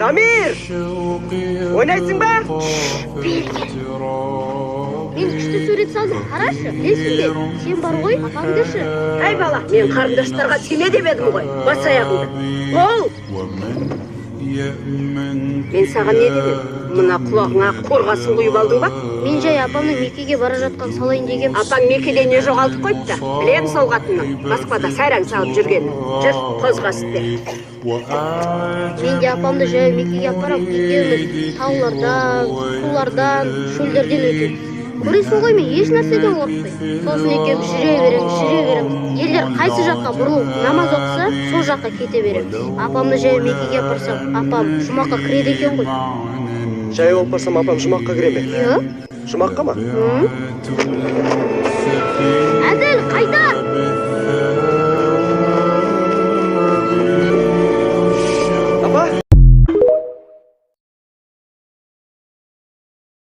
Samir! Oynayсың ба? Мен күшті сурет салдым, қарашы. Білесің бе, сен бар ғой, апамдышы. Әй бала, мен қарындаштарға тиме деп едім ғой. Бас аяғыңды. Ол! Мен саған не деп едім? Мына құлағыңа қорғасын құйып алдың ба? Мен жай апамның Меккеге бара жатқан салайын дегем. Апаң Меккеде не жоғалтып қойды да? Білем сол қатынның Москвада сайран салып жүргенін. Жүр, қозғас де. Мен де апамды жай Меккеге апарам. Екеуміз таулардан, сулардан, шөлдерден өтеміз. Көресің ғой, мен еш нәрседен қорықпаймын. Сосын екеуміз жүре береміз. Елдер қайсы жаққа бұрылып намаз оқыса, сол жаққа кете береміз. Апамды жай Меккеге апарсам, апам жұмаққа кіреді екен ғой. Жай болып барсам апам жұмаққа кіре ме? Иә. Жұмаққа ма? Әділ, қайта!